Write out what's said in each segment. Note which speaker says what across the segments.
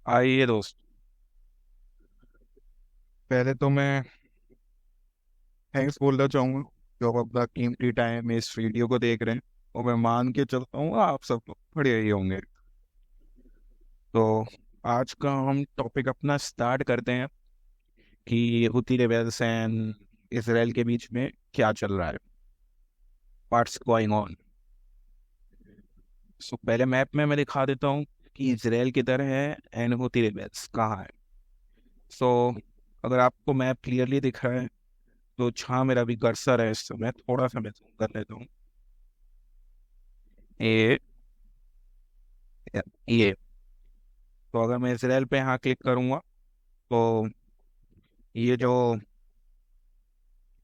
Speaker 1: आइए दोस्त, पहले तो मैं थैंक्स बोलना चाहूँगा जो आप अपना कीमती टाइम इस वीडियो को देख रहे हैं। और मैं मान के चलता हूँ आप सब लोग बढ़िया ही होंगे। तो आज का हम टॉपिक अपना स्टार्ट करते हैं कि हुती रेबेल्स एंड इसराइल के बीच में क्या चल रहा है, व्हाट्स गोइंग ऑन। सो पहले मैप में मैं दिखा देता हूँ कि इसराइल किधर है एंड हुती रेबेल्स कहाँ है। सो अगर आपको मैप क्लियरली दिख रहा है तो जहाँ मेरा भी कर्सर है इस समय, थोड़ा सा मैं zoom कर लेता हूँ। ये ये तो अगर मैं इसराइल पे यहाँ क्लिक करूँगा तो ये जो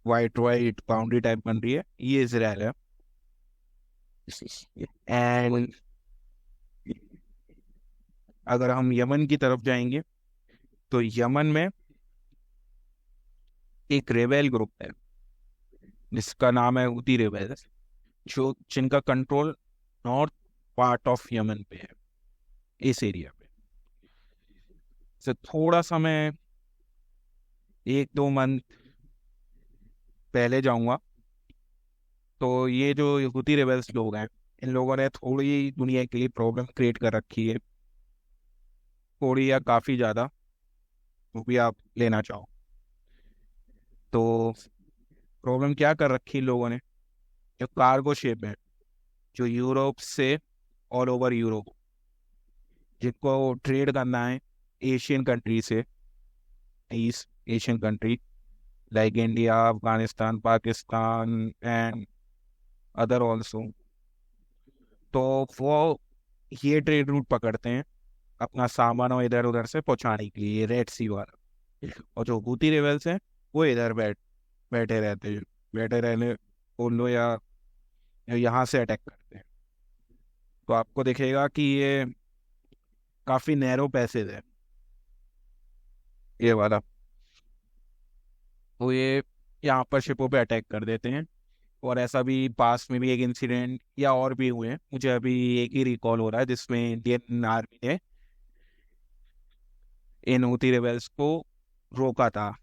Speaker 1: वाइट वाइट बाउंड्री टाइप बन रही है ये इसराइल है। एंड अगर हम यमन की तरफ जाएंगे तो यमन में एक रेबेल ग्रुप है जिसका नाम है हुती रेबेल्स, जो जिनका control north part of Yemen पे है, इस एरिया पे। से थोड़ा सा मैं 1-2 मंथ पहले जाऊंगा तो ये जो हुती रेबेल्स लोग हैं, इन लोगों ने थोड़ी दुनिया के लिए प्रॉब्लम क्रिएट कर रखी है, थोड़ी या काफ़ी ज़्यादा, वो भी आप लेना चाहो तो। प्रॉब्लम क्या कर रखी है लोगों ने, जो कार्गो शिप है जो यूरोप से ऑल ओवर यूरोप, जिनको ट्रेड करना है एशियन कंट्री से, east Asian country like India, Afghanistan, Pakistan and other also, तो वो ये ट्रेड रूट पकड़ते हैं अपना सामान और इधर उधर से पहुंचाने के लिए, रेड सी वाला। और जो हूती रेबल्स हैं वो इधर बैठे रहते हैं, बैठे रहने बोल लो या यहाँ से अटैक करते हैं। तो आपको दिखेगा कि ये काफी नैरो पैसेज है ये वाला। तो ये यहाँ पर शिपों पे अटैक कर देते हैं। और ऐसा भी पास में भी एक इंसिडेंट या और भी हुए हैं, मुझे अभी एक ही रिकॉल हो रहा है, जिसमें इंडियन आर्मी ने इन हूती रेबल्स को रोका था।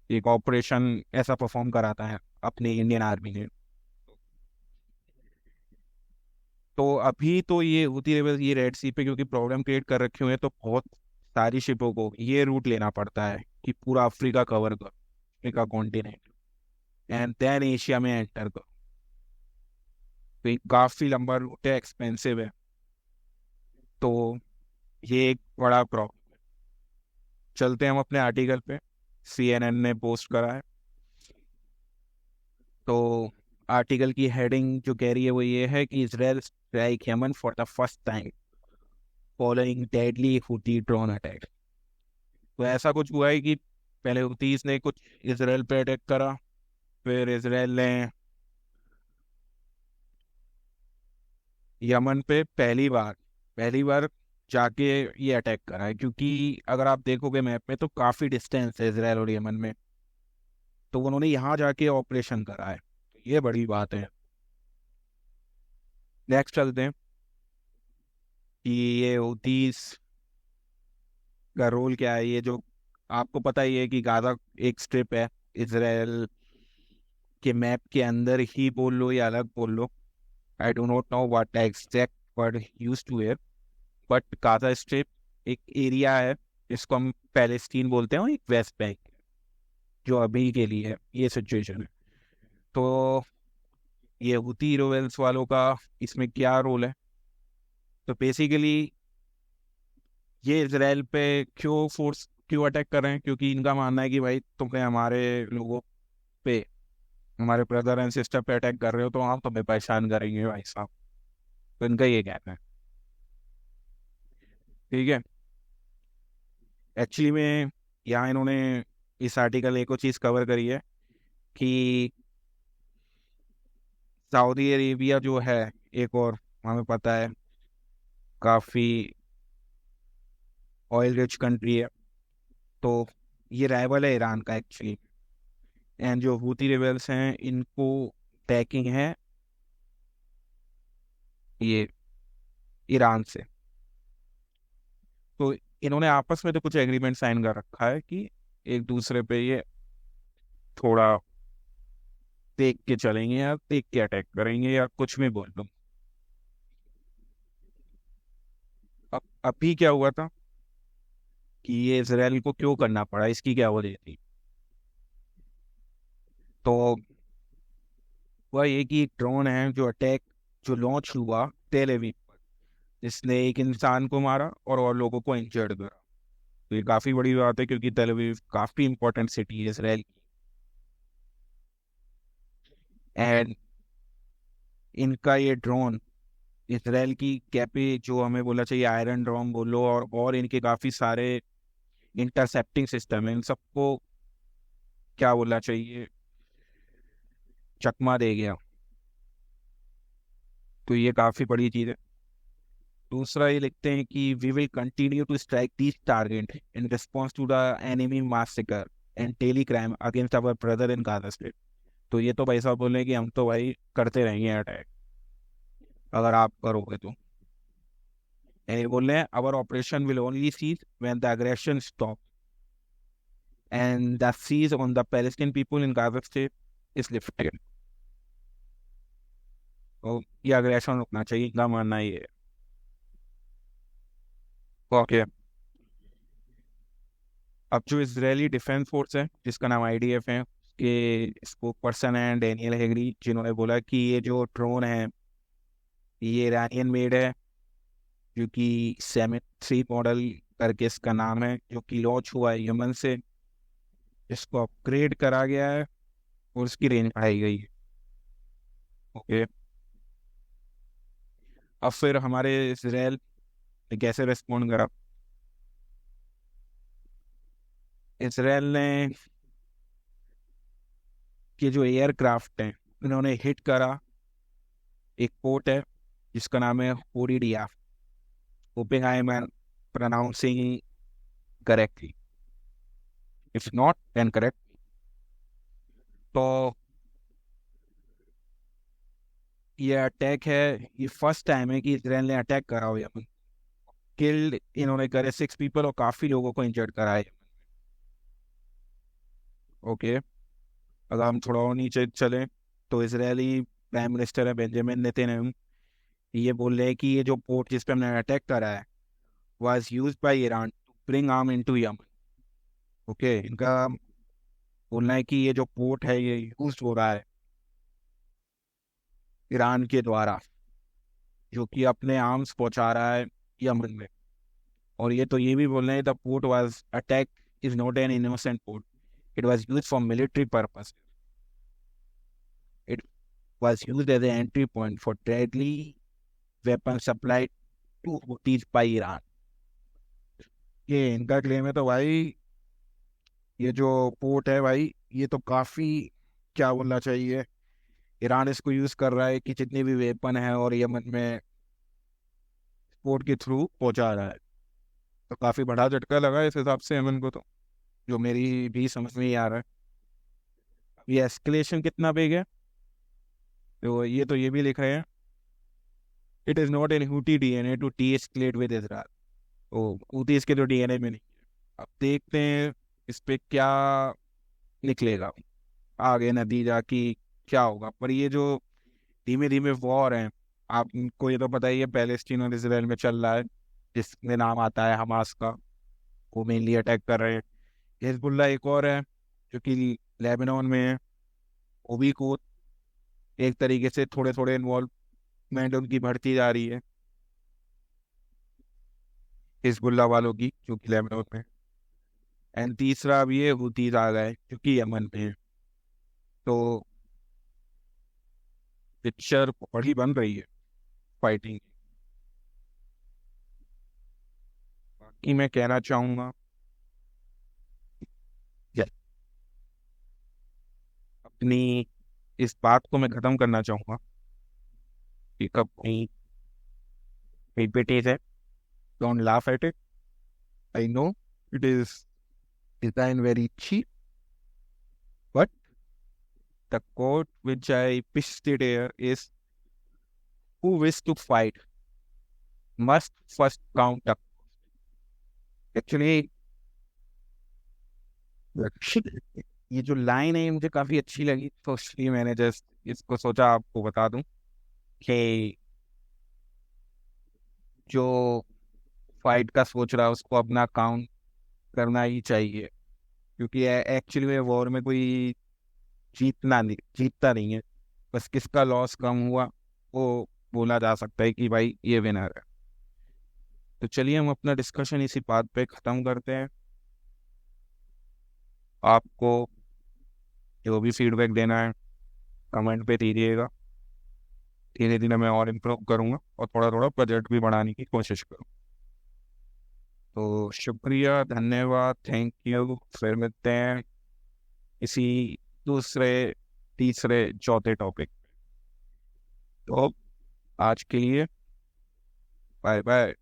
Speaker 1: एक ऑपरेशन ऐसा परफॉर्म कराता है अपनी इंडियन आर्मी ने। तो अभी तो ये हूती रेबल्स ये रेड सी पे क्योंकि प्रॉब्लम क्रिएट कर रखे हुए हैं, तो बहुत सारी शिपों को ये रूट लेना पड़ता है कि पूरा अफ्रीका कवर कर, Africa continent and then Asia में एंटर कर। तो ये काफी लंबा रूट है, एक्सपेंसिव है। तो ये एक बड़ा प्रॉब्लम। चलते हैं हम अपने आर्टिकल पे, CNN ने पोस्ट करा है। तो आर्टिकल की हेडिंग जो कह रही है वो ये है कि Israel strike Yemen for the first time following deadly Houthi drone attack. तो ऐसा कुछ हुआ है कि पहले हुतीस ने कुछ इसराइल पे अटैक करा, फिर इसराइल ने यमन पे पहली बार जाके ये अटैक करा है। क्योंकि अगर आप देखोगे मैप में तो काफ़ी डिस्टेंस है इसराइल और यमन में, तो उन्होंने यहाँ जाके ऑपरेशन करा है, ये बड़ी बात है। नेक्स्ट चलते हैं कि ये हुतीस का रोल क्या है। ये जो आपको पता ही है कि गाजा एक स्ट्रिप है इसराइल के मैप के अंदर ही बोल लो या अलग बोल लो, I do not know what exact word use to है, बट गाजा स्ट्रिप एक एरिया है जिसको हम पैलेस्टीन बोलते हैं, और एक वेस्ट बैंक जो अभी के लिए है, ये सिचुएशन है। तो ये हुती रोवेल्स वालों का इसमें क्या रोल है। तो बेसिकली ये इसराइल पे क्यों अटैक कर रहे हैं, क्योंकि इनका मानना है कि भाई तुमने हमारे लोगों पे, हमारे ब्रदर एंड सिस्टर पे अटैक कर रहे हो तो हम तुम्हें परेशान करेंगे भाई साहब। तो इनका ये कहना है। ठीक है। एक्चुअली में यहाँ इन्होंने इस आर्टिकल एक और चीज़ कवर करी है कि सऊदी अरेबिया जो है, एक और हमें पता है काफ़ी ऑयल रिच कंट्री है, तो ये राइवल है ईरान का एक्चुअली। एंड जो हूती रेबल्स हैं इनको टैकिंग है ये ईरान से। तो इन्होंने आपस में तो कुछ एग्रीमेंट साइन कर रखा है कि एक दूसरे पे ये थोड़ा देख के चलेंगे या देख के अटैक करेंगे या कुछ भी बोल लो। अब अभी क्या हुआ था कि ये इसराइल को क्यों करना पड़ा, इसकी क्या वजह थी? तो वह ये कि एक ड्रोन है जो अटैक जो लॉन्च हुआ तेल अवीव पर, जिसने एक इंसान को मारा और लोगों को इंजर्ड करा। तो ये काफी बड़ी बात है क्योंकि तेल अवीव काफी इंपॉर्टेंट सिटी है इसराइल की। एंड इनका ये ड्रोन इसराइल की कैपे जो हमें बोला चाहिए आयरन ड्रोन बोलो और इनके काफी सारे इंटरसेप्टिंग सिस्टम है, इन सबको क्या बोलना चाहिए, चकमा दे गया। तो ये काफी बड़ी चीज है। दूसरा ये लिखते हैं कि we will continue to strike these target in response to the enemy massacre and daily crime against our brother in Gaza strip. तो ये तो भाई साहब बोले कि हम तो भाई करते रहेंगे अटैक अगर आप करोगे तो। ये बोल रहे हैं our operation will only cease when the aggression stop and the siege on the Palestine people in Gaza strip is lifted. तो ये अग्रेशन रुकना चाहिए, इनका मानना ये है। ओके, अब जो इजरायली डिफेंस फोर्स है जिसका नाम आईडीएफ है, उसके स्पोक पर्सन है डैनियल हेगरी, जिन्होंने बोला कि ये जो ड्रोन है ये ईरानियन मेड है, जो कि सेवन थ्री मॉडल करके इसका नाम है, जो कि लॉन्च हुआ है यमन से। इसको अपग्रेड करा गया है और उसकी रेंज बढ़ाई गई है। ओके, अब फिर हमारे इसराइल ने कैसे रिस्पॉन्ड करा? इसराइल ने के जो एयरक्राफ्ट हैं उन्होंने हिट करा एक पोर्ट है जिसका नाम है Hodeidah. Hoping I am pronouncing correctly, if not then correct. तो ये अटैक है, ये फर्स्ट टाइम है कि इसराइल ने अटैक करा हो यमन। किल्ड इन्होंने करे 6 पीपल और काफी लोगों को इंजर्ड करा है। ओके, अगर हम थोड़ा और नीचे चलें तो इसराइली प्राइम मिनिस्टर है बेंजामिन नेतन्याहू, ये बोल रहे हैं कि ये जो पोर्ट जिस पे हमने अटैक करा है was used by Iran to bring arm into Yemen. Okay, इनका बोलना है कि ये जो पोर्ट है ये यूज हो रहा है ईरान के द्वारा, जो कि अपने आर्म्स पहुंचा रहा है यमन में। और ये तो ये भी बोल रहे हैं the port was attack is not an innocent port, it was used for military purpose, it was used as an entry point for deadly weapon supply to Houthis by Iran. ये इनका क्लेम है। तो भाई ये जो port है भाई ये तो काफी क्या बोलना चाहिए, ईरान इसको यूज कर रहा है कि जितने भी वेपन है और यमन में पोर्ट के थ्रू पहुंचा रहा है। तो काफी बड़ा झटका लगा इस हिसाब से यमन को, तो जो मेरी भी समझ में ही आ रहा है। ये एस्केलेशन कितना बिग है, तो ये भी लिखा है it is not an Houthi DNA to de-escalate with Israel. तो हूती इसके तो डीएनए में नहीं है। अब देखते हैं इस पे क्या निकलेगा आगे नतीजा की क्या होगा। पर ये जो धीमे धीमे वॉर है, आपको ये तो पता ही है पैलेस्टीन और इसराइल में चल रहा है, जिसमें नाम आता है हमास का, वो मेनली अटैक कर रहे हैं। हिजबुल्ला एक और है जो कि लेबनान में है, वो भी को एक तरीके से थोड़े थोड़े इन्वॉल्वमेंट उनकी बढ़ती जा रही है हिजबुल्ला वालों की, जो कि लेबनान में। एंड तीसरा अब ये हूतीज आ गए जो कि यमन में है। तो पिक्चर बड़ी बन रही है फाइटिंग। बाकी मैं कहना चाहूंगा या अपनी इस बात को मैं खत्म करना चाहूंगा कि अपनी पीपीटी है, don't laugh at it, I know it is design very cheap, but the quote which I pasted here is who wish to fight must first count up. Actually ये जो लाइन है ये मुझे काफी अच्छी लगी, तो इसलिए मैंने जस्ट इसको सोचा आपको बता दूं कि जो फाइट का सोच रहा है उसको अपना काउंट करना ही चाहिए, क्योंकि एक्चुअली में वॉर में कोई जीतता नहीं है, बस किसका लॉस कम हुआ वो बोला जा सकता है कि भाई ये विनर है। तो चलिए हम अपना डिस्कशन इसी बात पे खत्म करते हैं। आपको जो भी फीडबैक देना है कमेंट पे दीजिएगा। धीरे धीरे मैं और इम्प्रूव करूंगा और थोड़ा थोड़ा बजट भी बढ़ाने की कोशिश करूँ। तो शुक्रिया, धन्यवाद, थैंक यू। फिर मिलते हैं इसी दूसरे, तीसरे, चौथे टॉपिक। तो आज के लिए बाय बाय।